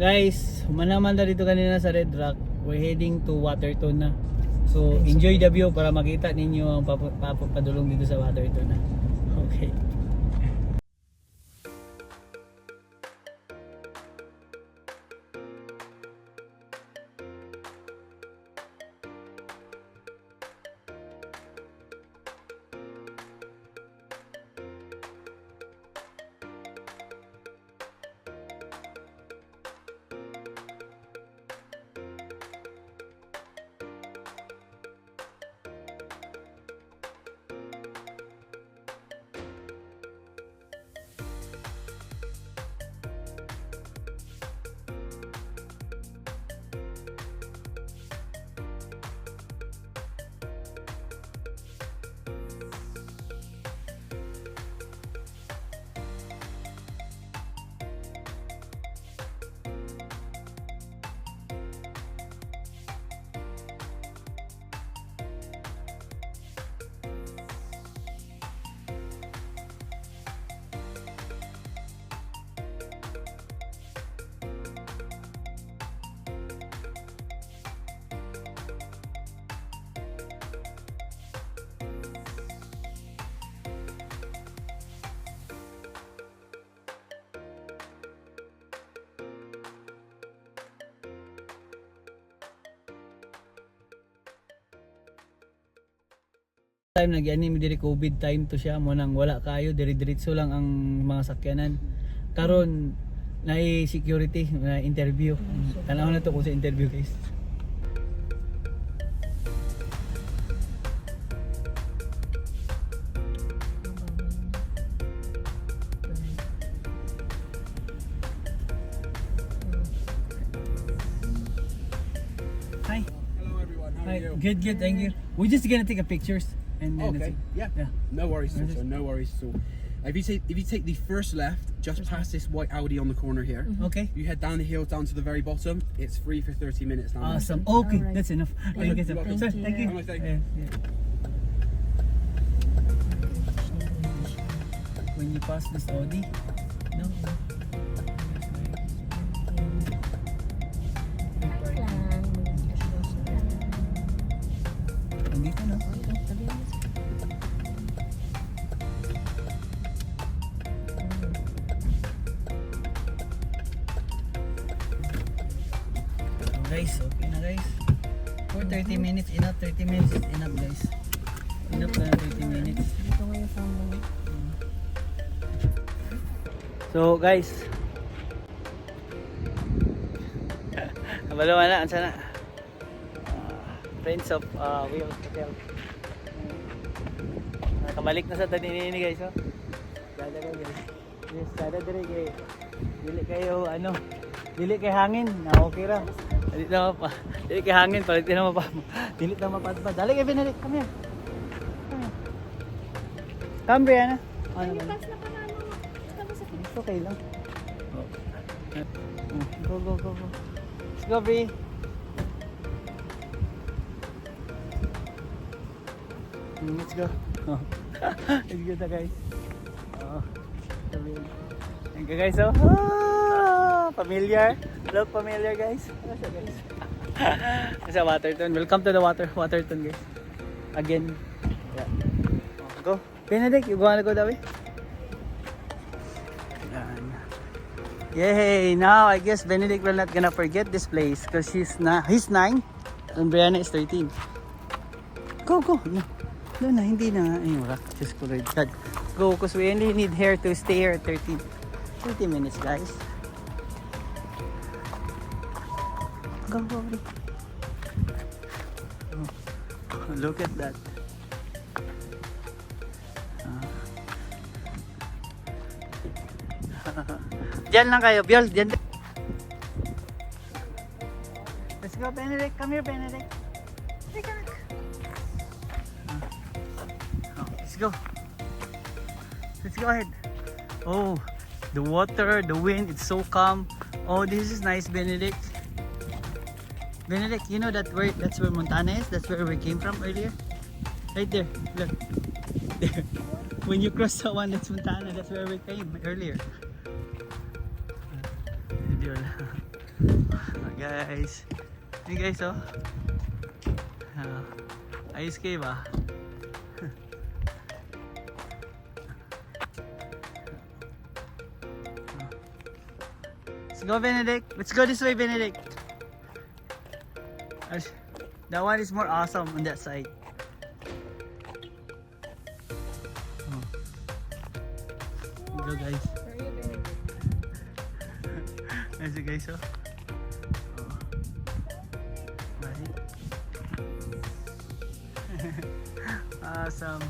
Guys, humanaman na dito kanina sa Red Rock. We're heading to Waterton na. So, enjoy the view para makita ninyo ang papadulong dito sa Waterton na. Okay. Time nag-anime diri COVID time to siya mo nang wala kayo diri-diretso lang ang mga sakyanan. Karon nay security na interview. Tanaw na to ko sa interview guys. Hi. Hello everyone, how Hi. are you? Good, thank you. We're just gonna take a pictures and then Okay, yeah. Yeah. No worries, We're so no worries at all. If you take the first left, just past this white Audi on the corner here, Okay. you head down the hill down to the very bottom. It's free for 30 minutes now. Awesome. Okay, Alright. that's enough. Thank you. You're welcome. Sir, Thank thank you. you. Have a nice day. Yeah. When you pass this Audi, no. Andito no. Guys, okay na guys. For 30 minutes, enough 30 minutes is enough guys. Enough na 30 minutes. Dito ngayon sa mga So guys, kabalo na, ansa na? Friends of Wheels Hotel. Nakabalik na sa taninini guys, oh. Dada guys. Yes, dada dire kay dili kayo dili kay hangin, na okay ra. Dili na pa. Dili kay hangin, palit na pa. Dili na mapadpad. Dali kay binalik, come here. Come Brianna. Ano ba? It's okay lang. Go. Let's go, Bri. Let's go. Let's go na guys. Thank you guys. Familiar. Look familiar guys. Sa Waterton. Welcome to the Waterton guys. Again. Yeah. Go. Benedict, you wanna go that way? Yay! Now I guess Benedict will not gonna forget this place because he's 9 and Brianna is 13. Go! No, hindi na. Ay, wala. Just go right. Go because we only need here to stay here 30 minutes guys. Go. Oh, look at that. Diyan lang kayo, Biol. Diyan. Let's go, Benedict. Come here, Benedict. Take a look. Let's go. Let's go ahead. Oh, the water, the wind, it's so calm. Oh, this is nice, Benedict. Benedict, you know that's where Montana is? That's where we came from earlier? Right there. Look. There. When you cross the one, that's Montana. That's where we came earlier. Guys. Hey guys, oh. Ayos kayo ba? Let's go, Benedict. Let's go this way, Benedict. That one is more awesome on that side. Go guys. Nice guys, oh. Right. Awesome.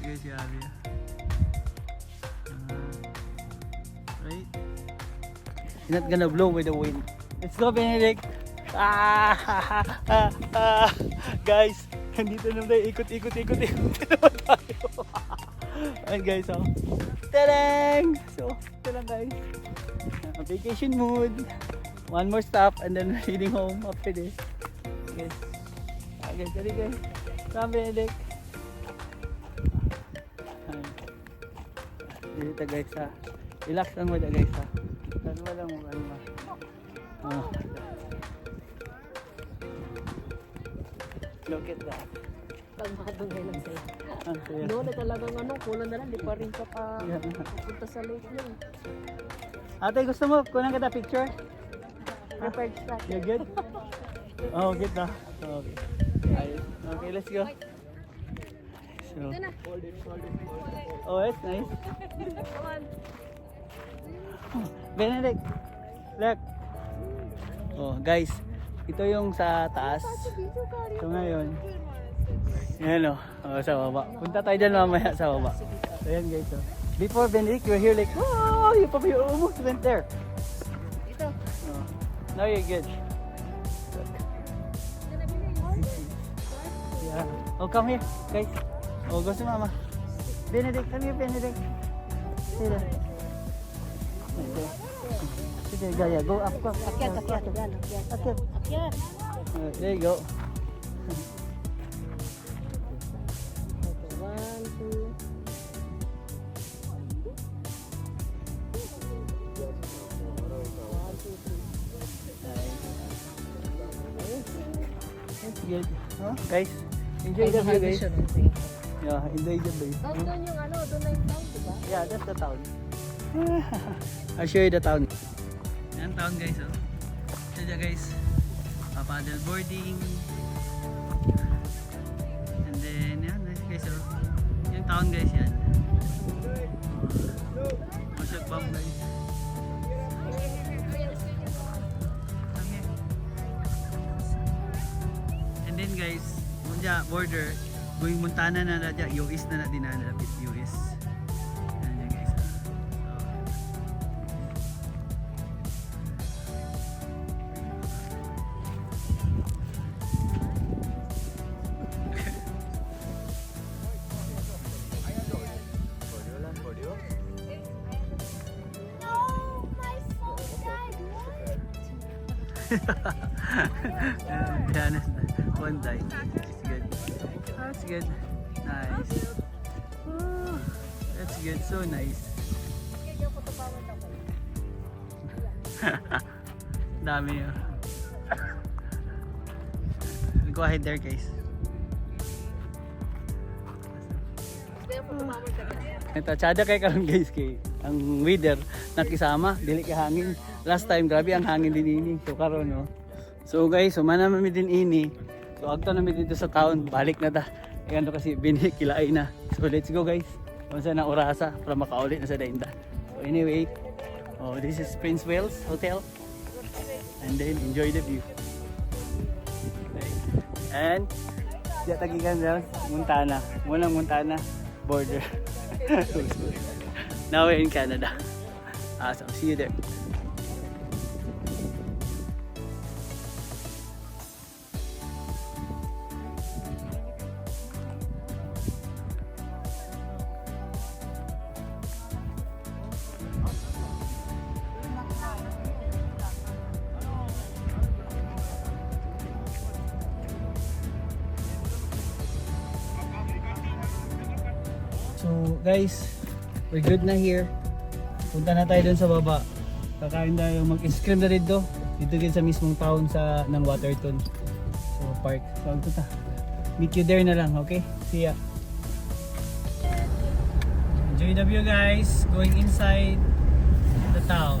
Guys, you have it. Right. It's not gonna blow with the wind. Let's go, Benedict. Guys, nandito naman tayo. Ikot naman tayo. Ayan guys, oh. Tadang! So, ito lang guys. Vacation mood. One more stop and then we're heading home after this. Okay. Okay, sorry guys. Come, Benedict. Dito guys, ha. Relax lang mo guys, ha. Kalma lang mo, kalma. Oh. Look at that. Pagmadungay lang sa'yo. Ang saya. Doon na talagang kulang na lang, di pa rin ka pa pupunta sa lake yun. Ate, gusto mo? Kunan kita picture? Prepared shot. You're good? Oh, good na. Okay. Ayos. Okay, let's go. So, Ito na. oh, that's nice. Benedict, look. Oh, guys, ito yung sa taas. So ngayon, yan o, sa baba. Punta tayo dyan mamaya sa baba. So yan guys, so. Before Benedict, you were here like, oh, you almost went there. Ito. Oh, now you're good. Yeah. Oh, come here, guys. Oh, go si mama. Benedict, come here, Benedict. Here. Sige, Gaya, go up, go up. Akyat. There you go. Okay, 1, 2. That's good. Huh? Guys, enjoy the view, guys. Yeah, enjoy the view. Doon yung doon na yung town, diba? Yeah, that's the town. I'll show you the town. Yan town guys, oh. Ito guys, paddle boarding. And then, yan guys, oh. Yung town guys yan. Masyak bomb guys. Come here. And then guys, munja border, going Montana na na dyan, US na na din na nalapit US. Yan yan guys. Yan, one die. That's good. That's good. Nice. Oh, that's good. So nice. Dami yun. Go ahead there guys. Ito, tsada kay karon guys kay ang weather nakisama, dili kay hangin. Last time grabe ang hangin din ini. So karon no. So guys, sumana mi din ini. So agto na mi dito sa town, balik na ta. Kaya kasi binhi kilay na. So let's go guys. Unsa na orasa para makaulit na sa dainda. So anyway, oh this is Prince Wales Hotel. And then enjoy the view. And diya tagikan down Montana. Munang Montana border. Now we're in Canada. Awesome. See you there. So guys, we're good na here. Punta na tayo dun sa baba. Kakain tayo, mag-ice cream na dito. Dito din sa mismong town ng Waterton. So park. So ito ta. Meet you there na lang, okay? See ya. Enjoy the view guys. Going inside the town.